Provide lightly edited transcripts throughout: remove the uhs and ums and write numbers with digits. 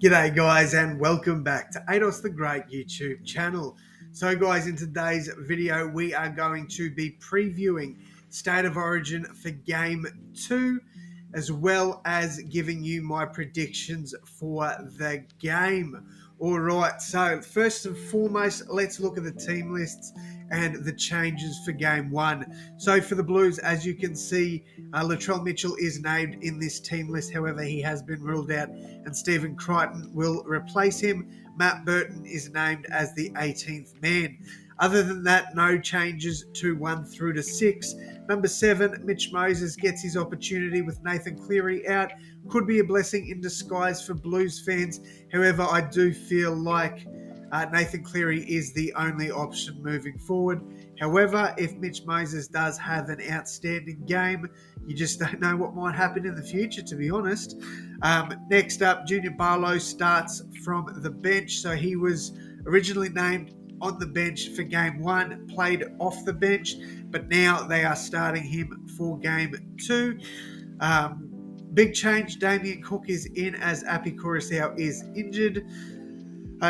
G'day guys and welcome back to AdosTheGreat YouTube channel. So guys, in today's video we are going to be previewing State of Origin for Game 2 as well as giving you my predictions for the game. Alright, so first and foremost, let's look at the team lists and the changes for Game 1. So for the Blues, as you can see, Latrell Mitchell is named in this team list. However, he has been ruled out and Stephen Crichton will replace him. Matt Burton is named as the 18th man. Other than that, no changes to 1 through to 6. Number 7, Mitch Moses gets his opportunity with Nathan Cleary out. Could be a blessing in disguise for Blues fans. However, I do feel like Nathan Cleary is the only option moving forward. However, if Mitch Moses does have an outstanding game, you just don't know what might happen in the future, to be honest. Next up, Junior Barlow starts from the bench. So he was originally named on the bench for Game 1, played off the bench, but now they are starting him for Game 2. Big change, Damien Cook is in as Api Coruscant is injured.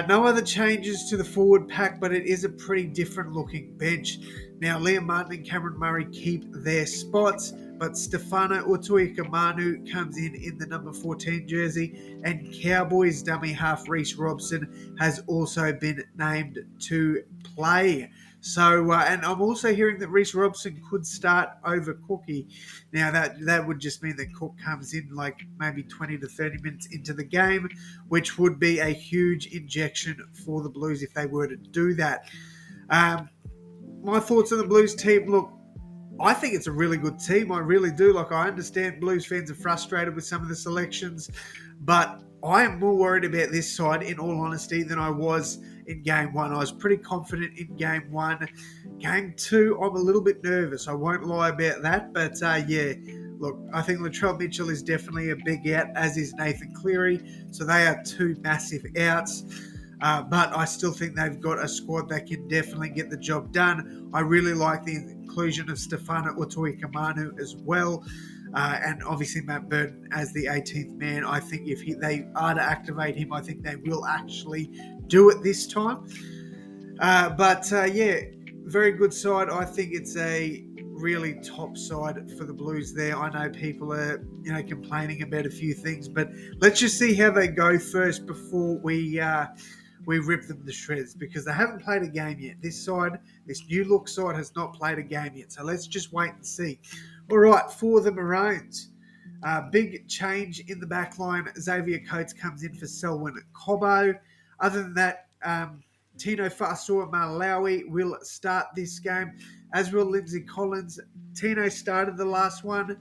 No other changes to the forward pack, but it is a pretty different looking bench. Now, Liam Martin and Cameron Murray keep their spots, but Stefano Utoikamanu comes in the number 14 jersey, and Cowboys dummy half Reece Robson has also been named to play. So, and I'm also hearing that Reece Robson could start over Cookie. Now, that would just mean that Cook comes in like maybe 20 to 30 minutes into the game, which would be a huge injection for the Blues if they were to do that. My thoughts on the Blues team, look, I think it's a really good team. I really do. Like, I understand Blues fans are frustrated with some of the selections, but I am more worried about this side, in all honesty, than I was in Game 1. I was pretty confident in Game 1. Game 2, I'm a little bit nervous. I won't lie about that. But, yeah, look, I think Latrell Mitchell is definitely a big out, as is Nathan Cleary. So they are two massive outs. But I still think they've got a squad that can definitely get the job done. I really like the inclusion of Stefano Utoikamanu as well. And obviously Matt Burton as the 18th man. I think if they are to activate him, I think they will actually do it this time. Yeah, very good side. I think it's a really top side for the Blues there. I know people are, complaining about a few things, but let's just see how they go first before we rip them to shreds, because they haven't played a game yet. This new look side has not played a game yet. So let's just wait and see. All right, for the Maroons. Big change in the back line. Xavier Coates comes in for Selwyn Cobbo. Other than that, Tino Fa'asua-Malawi will start this game, as will Lindsay Collins. Tino started the last one,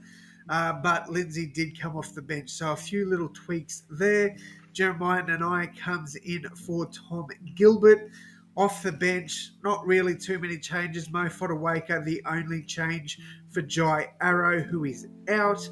but Lindsay did come off the bench. So a few little tweaks there. Jeremiah Nanai comes in for Tom Gilbert. Off the bench, not really too many changes. Mo Fotuaika, the only change for Jai Arrow, who is out.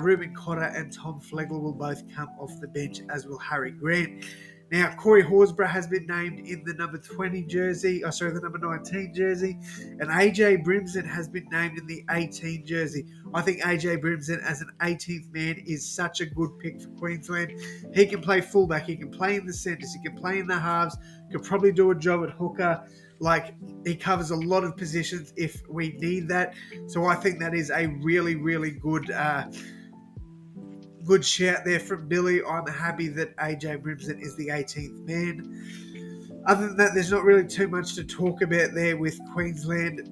Ruben Cotter and Tom Flegler will both come off the bench, as will Harry Grant. Now, Corey Horsburgh has been named in the number 20 jersey, the number 19 jersey, and AJ Brimson has been named in the 18 jersey. I think AJ Brimson as an 18th man is such a good pick for Queensland. He can play fullback, he can play in the centres, he can play in the halves, could probably do a job at hooker. Like, he covers a lot of positions if we need that. So I think that is a really, really good shout there from Billy. I'm happy that AJ Brimson is the 18th man. Other than that, there's not really too much to talk about there with Queensland.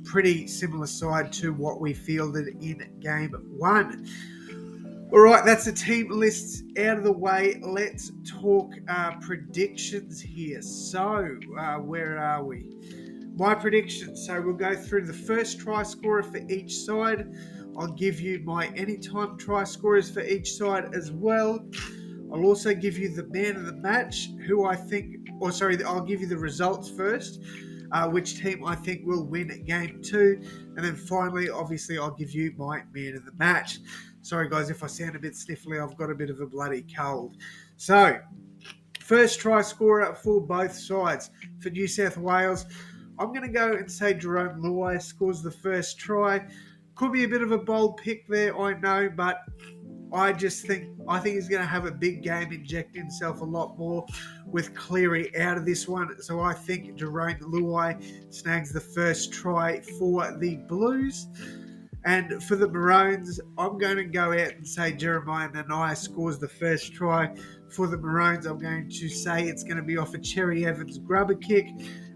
Pretty similar side to what we fielded in Game 1. All right, that's the team lists out of the way. Let's talk predictions here. So, where are we? My predictions. So we'll go through the first try scorer for each side. I'll give you my anytime try scorers for each side as well. I'll also give you the man of the match, I'll give you the results first, which team I think will win Game 2. And then finally, obviously, I'll give you my man of the match. Sorry, guys, if I sound a bit sniffly. I've got a bit of a bloody cold. So, first try scorer for both sides. For New South Wales, I'm going to go and say Jerome Luai scores the first try. Could be a bit of a bold pick there, I know, but I think he's going to have a big game, inject himself a lot more with Cleary out of this one. So I think Jerome Luai snags the first try for the Blues. And for the Maroons, I'm going to go out and say Jeremiah Nanai scores the first try. For the Maroons, I'm going to say it's going to be off a Cherry Evans grubber kick,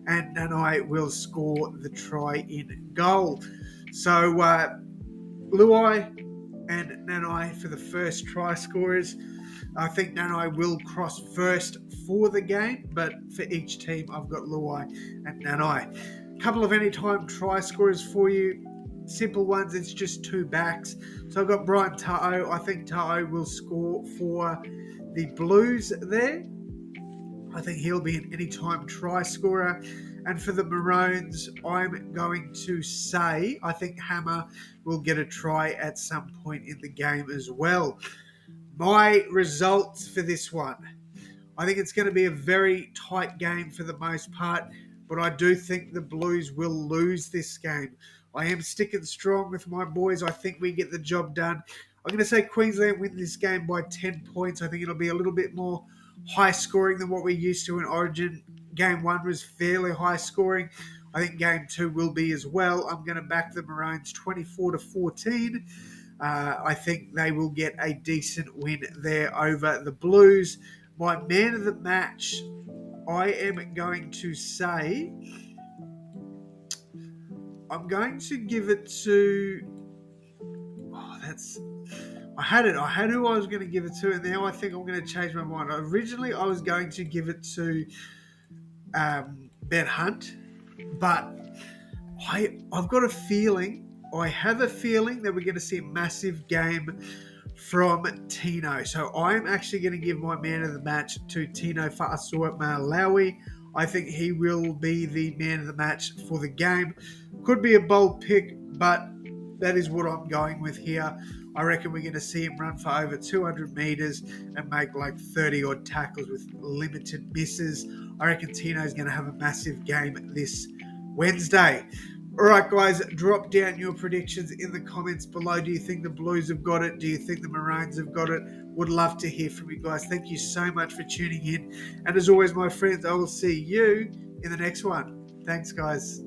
and Nanai will score the try in goal. So Luai and Nanai for the first try scorers. I think Nanai will cross first for the game, but for each team, I've got Luai and Nanai. A couple of anytime try scorers for you. Simple ones, it's just two backs. So I've got Brian Ta'o. I think Ta'o will score for the Blues there. I think he'll be an anytime try scorer. And for the Maroons, I'm going to say I think Hammer will get a try at some point in the game as well. My results for this one. I think it's going to be a very tight game for the most part, but I do think the Blues will lose this game. I am sticking strong with my boys. I think we get the job done. I'm going to say Queensland win this game by 10 points. I think it'll be a little bit more high scoring than what we're used to in Origin. Game 1 was fairly high scoring. I think game 2 will be as well. I'm going to back the Maroons 24-14. I think they will get a decent win there over the Blues. My man of the match, I am going to say, I'm going to give it to. I had who I was going to give it to, and now I think I'm going to change my mind. Originally, I was going to give it to Ben Hunt, but I've got a feeling. I have a feeling that we're going to see a massive game from Tino. So I'm actually going to give my man of the match to Tino Fa'asua Malawi. I think he will be the man of the match for the game. Could be a bold pick, but that is what I'm going with here. I reckon we're going to see him run for over 200 metres and make like 30 odd tackles with limited misses. I reckon Tino's going to have a massive game this Wednesday. All right, guys, drop down your predictions in the comments below. Do you think the Blues have got it? Do you think the Maroons have got it? Would love to hear from you guys. Thank you so much for tuning in. And as always, my friends, I will see you in the next one. Thanks, guys.